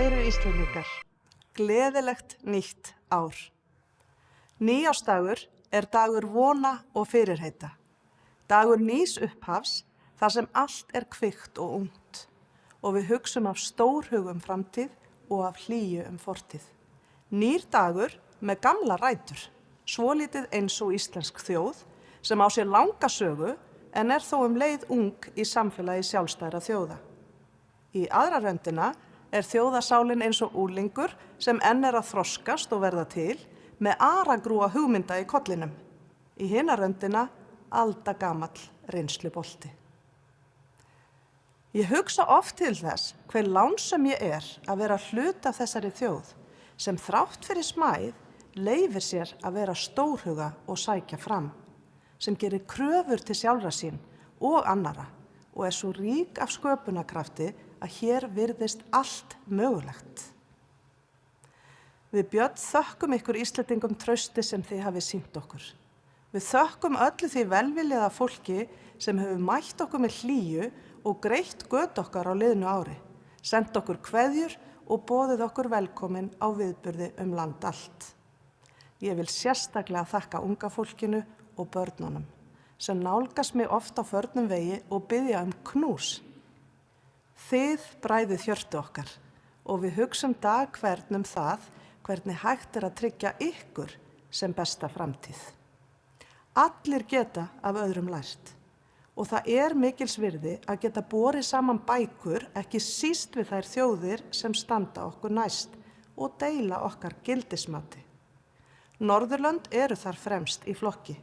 Kæru Íslendingar, gleðilegt nýtt ár. Nýársdagur er dagur vona og fyrirheita. Dagur nýs upphafs þar sem allt er kvikt og ungt og við hugsum af stórhugum framtíð og af hlýju fortíð. Nýr dagur með gamla rætur, svolítið eins og íslensk þjóð sem á sér langa sögu en er þó leið ung í samfélagi sjálfstæðra þjóða. Í aðra röndina er þjóðasálin eins og unglingur sem enn er að þroskast og verða til með aragrúa hugmynda í kollinum. Í hina röndina aldagamall reynslubolti. Ég hugsa oft til þess hve lánsöm ég er að vera hluti af þessari þjóð sem þrátt fyrir smæð leyfir sér að vera stórhuga og sækja fram, sem gerir kröfur til sjálfra sín og annara og er svo rík af sköpunarkrafti að hér virðist allt mögulegt. Við Björn þökkum ykkur Íslendingum trausti sem þið hafið sýnt okkur. Við þökkum öllu því velviljaða fólki sem hefur mætt okkur með hlýju og greitt göt okkar á liðnu ári, sent okkur kveðjur og boðið okkur velkomin á viðburði land allt. Ég vil sérstaklega þakka unga fólkinu og börnunum, sem nálgast mig oft á förnum vegi og biðja knús. Þið bræðið hjörtu okkar og við hugsum dag hvern það hvernig hægt er að tryggja ykkur sem besta framtíð. Allir geta af öðrum lært og það er mikils virði að geta borið saman bækur ekki síst við þær þjóðir sem standa okkur næst og deila okkar gildismati. Norðurlönd eru þar fremst í flokki.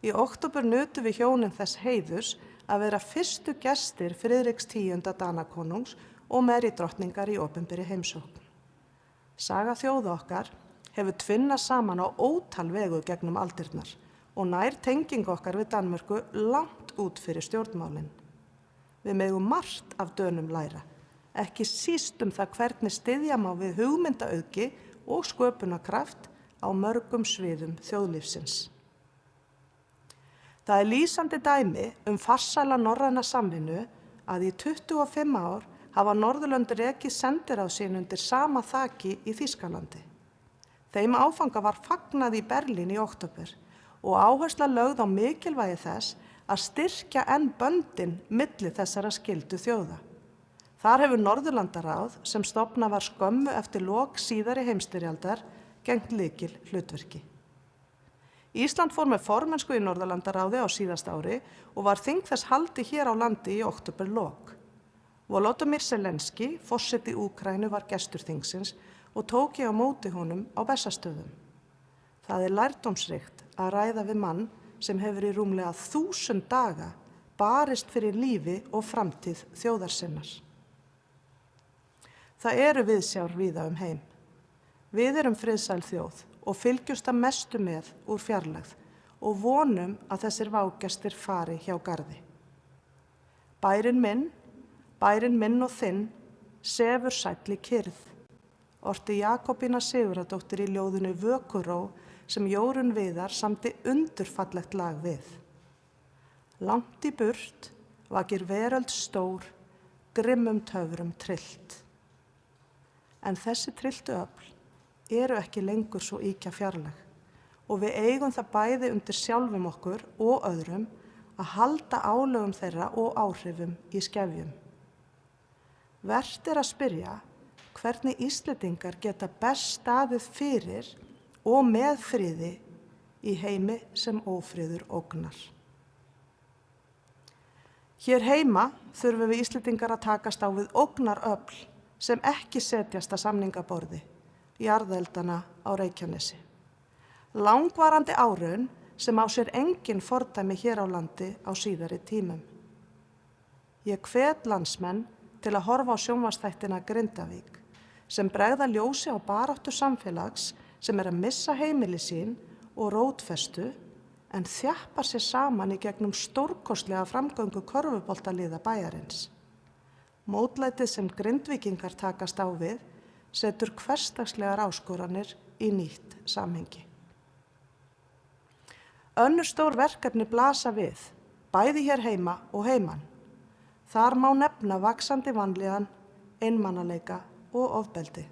Í október nutum við hjónin þess heiðurs að vera fyrstu gestir Friðriks 10. Danakonungs og Mary-drottningar í opinberri heimsókn. Saga þjóða okkar hefur tvinnað saman á ótal vegu gegnum aldirnar og nær tenging okkar við Danmörku langt út fyrir stjórnmálin. Við megum margt af Dönum læra, ekki síst það hvernig styðja má við hugmyndaauðgi og sköpunarkraft á mörgum sviðum þjóðlífsins. Það er lýsandi dæmi farsæla norræna samvinnu að í 25 ár hafa Norðurlönd rekið sendiráð sín undir sama þaki í Þýskalandi. Þeim áfanga var fagnað í Berlín í október og áhersla lögð á mikilvægi þess að styrkja enn böndin milli þessara skyldu þjóða. Þar hefur Norðurlandaráð, sem stofnað var skömmu eftir lok síðari heimsstyrjaldar, gegnt lykil hlutverki. Ísland fór með formennsku í Norðurlandaráði á síðasta ári og var þing þess haldi hér á landi í októberlok. Volodymyr Zelenský, forseti Úkraínu, var gestur þingsins og tók ég á móti honum á Bessastöðum. Það er lærdómsríkt að ræða við mann sem hefur í rúmlega 1000 daga barist fyrir lífi og framtíð þjóðar sinnar. Það eru viðsjár víða heim. Við erum friðsæl þjóð og fylgjumst að mestu með úr fjarlægð og vonum að þessir vágestir fari hjá garði. Bærinn minn og þinn, sefur sæll í kyrrð, orti Jakobína Sigurðardóttir í ljóðinu Vökuró sem Jórunn Viðar samdi undurfallegt lag við. Langt í burt vakir veröld stór, grimmum töfrum tryllt. En þessi trylltu öfl eru ekki lengur svo ýkja fjarlæg og við eigum það bæði undir sjálfum okkur og öðrum að halda álögum þeirra og áhrifum í skefjum. Vert er að spyrja hvernig Íslendingar geta best staðið fyrir og með friði í heimi sem ófriður ógnar. Hér heima þurfum við Íslendingar að takast á við ógnaröfl sem ekki setjast að samningaborði, jarðeldana á Reykjanesi. Langvarandi áraun sem á sér engin fordæmi hér á landi á síðari tímum. Ég hvet landsmenn til að horfa á sjónvarpsþættina Grindavík sem bregða ljósi á baráttu samfélags sem er að missa heimili sín og rótfestu en þjappar sér saman í gegnum stórkostlega framgöngu körfuboltaliða bæjarins. Mótlætið sem Grindvíkingar takast á við setur hversdagslegar áskoranir í nýtt samhengi. Önnur stór verkefni blasa við, bæði hér heima og heiman. Þar má nefna vaxandi vanlíðan, einmanaleika og ofbeldi.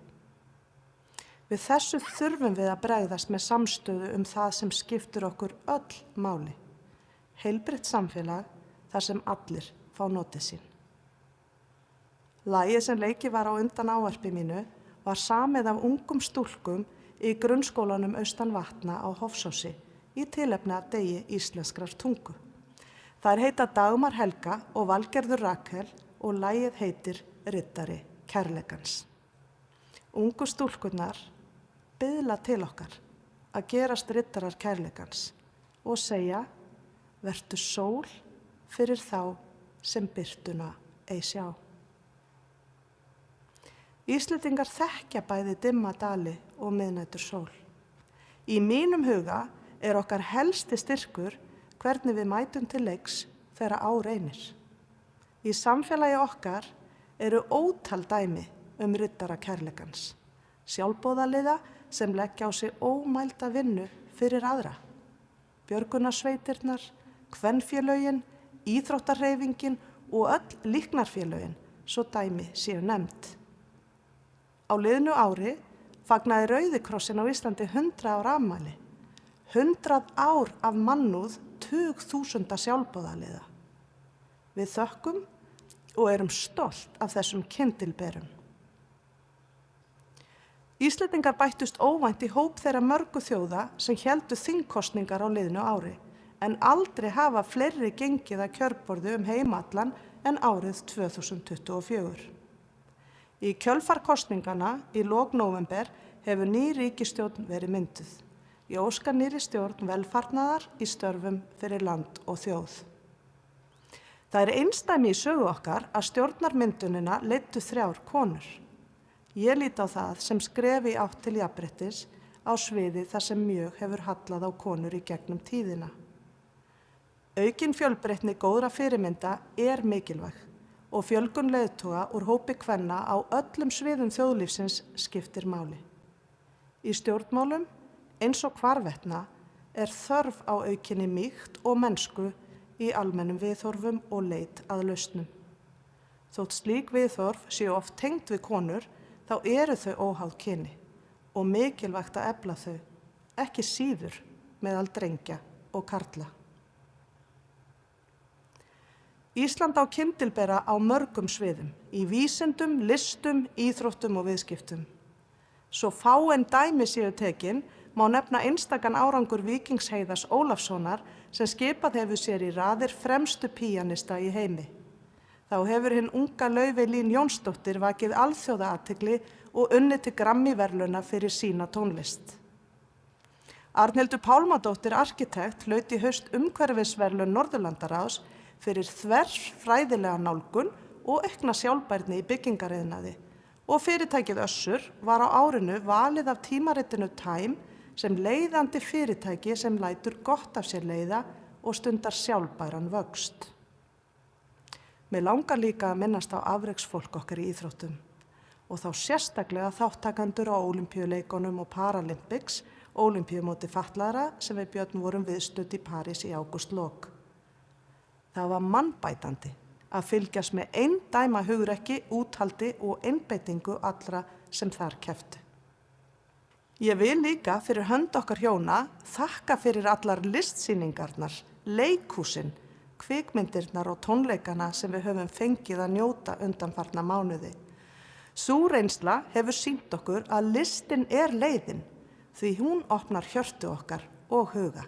Við þessu þurfum við að bregðast með samstöðu það sem skiptir okkur öll máli. Heilbrigt samfélag þar sem allir fá notið sín. Lagið sem leikið var á undan ávarpi mínu var samið af ungum stúlkum í grunnskólanum austan Vatna á Hofsósi í tilefni af degi íslenskrar tungu. Þær heita Dagmar Helga og Valgerður Rakel og lagið heitir Riddari kærleikans. Ungu stúlkurnar biðla til okkar að gerast riddarar kærleikans og segja: vertu sól fyrir þá sem birtuna ei sjá. Íslendingar þekkja bæði dimma dali og miðnætur sól. Í mínum huga er okkar helsti styrkur hvernig við mætum til leiks þegar á reynir. Í samfélagi okkar eru ótal dæmi riddara kærleikans, sjálfboðaliða sem leggja á sig ómælda vinnu fyrir aðra. Björgunarsveitirnar, kvenfélögin, íþróttahreyfingin og öll líknarfélögin, svo dæmi séu nefnd. Á liðnu ári fagnaði Rauði krossinn á Íslandi 100 ára afmæli. 100 ár af mannúð tugþúsunda sjálfboðaliða. Við þökkum og erum stolt af þessum kyndilberum. Íslendingar bættust óvænt í hóp þeirra mörgu þjóða sem héldu þingkosningar á liðnu ári, en aldrei hafa fleiri gengið að kjörborði heimallan en árið 2024. Í kjölfar kosningana í lok nóvember hefur ný ríkisstjórn verið mynduð. Ég óska nýrri stjórn velfarnaðar í störfum fyrir land og þjóð. Það er einsdæmi í sögu okkar að stjórnarmyndunina leiddu 3 konur. Ég lít á það sem skref í átt til jafnréttis á sviði þar sem mjög hefur hallað á konur í gegnum tíðina. Aukin fjölbreytni góðra fyrirmynda er mikilvæg og fjölgun leiðtoga úr hópi kvenna á öllum sviðum þjóðlífsins skiptir máli. Í stjórnmálum, eins og hvarvetna, er þörf á aukinni mýkt og mennsku í almennum viðhorfum og leit að lausnum. Þótt slík viðhorf séu oft tengd við konur, þá eru þau óháð kyni og mikilvægt að efla þau, ekki síður meðal drengja og karla. Ísland á kyndilbera á mörgum sviðum, í vísindum, listum, íþróttum og viðskiptum. Svo fáein dæmi séu tekin má nefna einstakan árangur Víkings Heiðars Ólafssonar sem skipað hefur sér í raðir fremstu píanista í heimi. Þá hefur hinn unga Laufey Lín Jónsdóttir vakið alþjóðaathygli og unnið til Grammy-verðlauna fyrir sína tónlist. Arnhildur Pálmadóttir arkitekt hlaut í haust umhverfisverðlaun Norðurlandaráðs fyrir þverfræðilega nálgun og aukna sjálfbærni í byggingariðnaði og fyrirtækið Össur var á árinu valið af tímaritinu Time sem leiðandi fyrirtæki sem lætur gott af sér leiða og stundar sjálfbæran vöxt. Mig langar líka að minnast á afreksfólk okkar í íþróttum og þá sérstaklega þáttakendur á Ólympíuleikunum og Paralympics, Ólympíumóti fatlaðra sem við Björn vorum viðstödd í París í ágústlok. Það var mannbætandi að fylgjast með eindæma hugrekki, úthaldi og einbeitingu allra sem þar kepptu. Ég vil líka fyrir hönd okkar hjóna þakka fyrir allar listsýningarnar, leikhúsin, kvikmyndirnar og tónleikana sem við höfum fengið að njóta undanfarna mánuði. Sú reynsla hefur sýnt okkur að listin er leiðin því hún opnar hjörtu okkar og huga.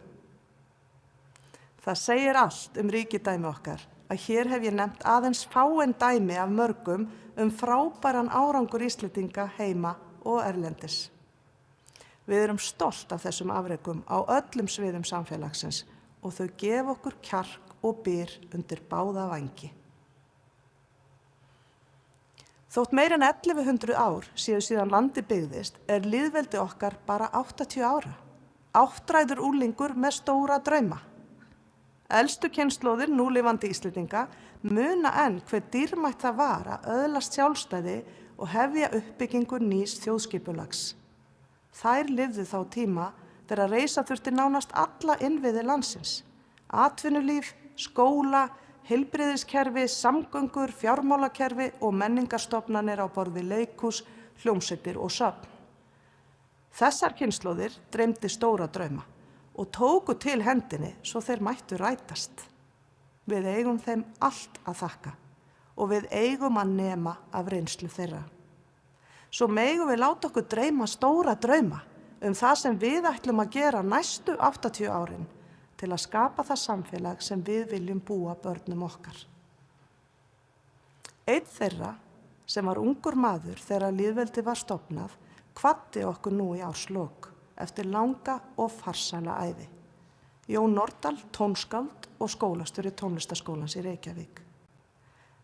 Það segir allt ríkidæmi okkar að hér hef ég nefnt aðeins fáein dæmi af mörgum frábæran árangur Íslendinga heima og erlendis. Við erum stolt af þessum afrekum á öllum sviðum samfélagsins og þau gefa okkur kjark og byr undir báða vængi. Þótt meira en 1100 ár séu síðan landi byggðist lýðveldi okkar bara 80 ára. Áttræður unglingur með stóra drauma. Elstu kynslóðir núlifandi Íslendinga muna enn hve dýrmætt það var að öðlast sjálfstæði og hefja uppbyggingu nýs þjóðskipulags. Þær lifðu þá tíma þegar reisa þurfti nánast alla innviði landsins. Atvinnulíf, skóla, heilbrigðiskerfi, samgöngur, fjármálakerfi og menningarstofnanir á borð við leikhús, hljómsveitir og söfn. Þessar kynslóðir dreymdi stóra drauma og tóku til hendinni svo þeir mættu rætast. Við eigum þeim allt að þakka og við eigum að nema af reynslu þeirra. Svo megum við láta okkur dreyma stóra drauma það sem við ætlum að gera næstu 80 árin til að skapa það samfélag sem við viljum búa börnum okkar. Einn þeirra, sem var ungur maður þegar lýðveldi var stofnað, hvatti okkur nú í árslok eftir langa og farsæla ævi. Jón Nordal, tónskáld og skólastjóri tónlistarskólans í Reykjavík.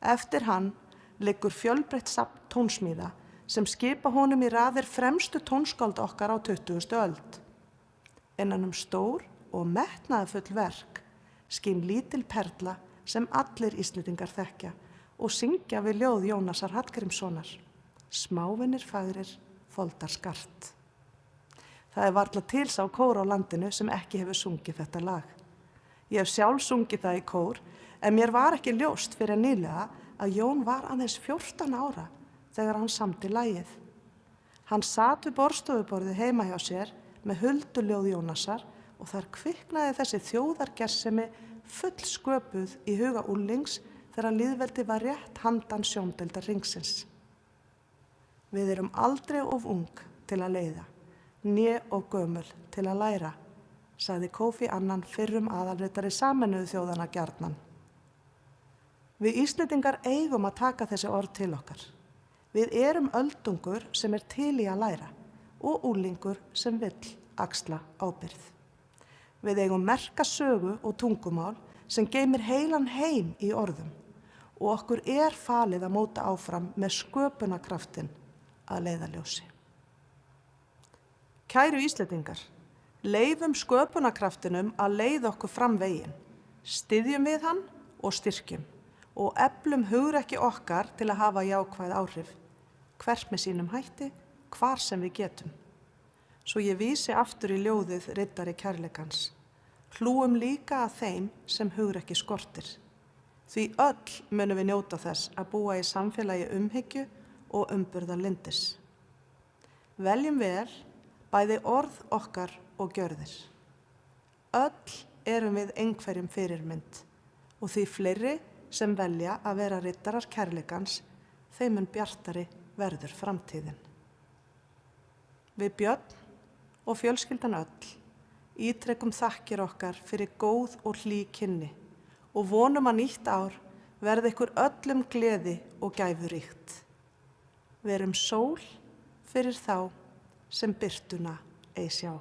Eftir hann liggur fjölbreytt safn tónsmíða sem skipa honum í raðir fremstu tónskáld okkar á 20. öld. Innan stór og metnaðarfull verk skín lítil perla sem allir Íslendingar þekkja og syngja við ljóð Jónasar Hallgrímssonar. Smávinir fagrir, foldar skart. Það er varla til sá kór á landinu sem ekki hefur sungið þetta lag. Ég hef sjálf sungið það í kór, en mér var ekki ljóst fyrir nýlega að Jón var aðeins 14 ára þegar hann samdi lagið. Hann sat við borðstofuborðið heima hjá sér með hulduljóð Jónasar og þar kviknaði þessi þjóðargersemi fullsköpuð í huga úlings þegar lýðveldi var rétt handan sjóndeildar ringsins. Við erum aldrei of ung til að leiða, né of gömul til að læra, sagði Kofi Annan fyrrum aðalritari Sameinuðu þjóðanna gjarnan. Við Íslendingar eigum að taka þessi orð til okkar. Við erum öldungur sem er til í að læra og úlingur sem vill axla ábyrgð. Við eigum merka sögu og tungumál sem geymir heilan heim í orðum og okkur er falið að móta áfram með sköpunarkraftin að leiðarljósi. Kæru Íslendingar, leyfum sköpunarkraftinum að leiða okkur fram veginn, styðjum við hann og styrkjum og eflum hugrekki okkar til að hafa jákvæð áhrif, hvert með sínum hætti, hvar sem við getum. Svo ég vísi aftur í ljóðið riddari kærleikans. Hlúum líka að þeim sem hugrekki skortir. Því öll munum við njóta þess að búa í samfélagi umhyggju og umburðarlyndis. Veljum vel bæði orð okkar og gjörðir. Öll erum við einhverjum fyrirmynd og því fleiri sem velja að vera riddarar kærleikans, þeim mun bjartari verður framtíðin. Við Björn og fjölskyldan öll ítrekum þakkir okkar fyrir góð og hlý kynni og vonum að nýtt ár verði ykkur öllum gleði og gæfuríkt. Verum sól fyrir þá sem birtuna ei sjá.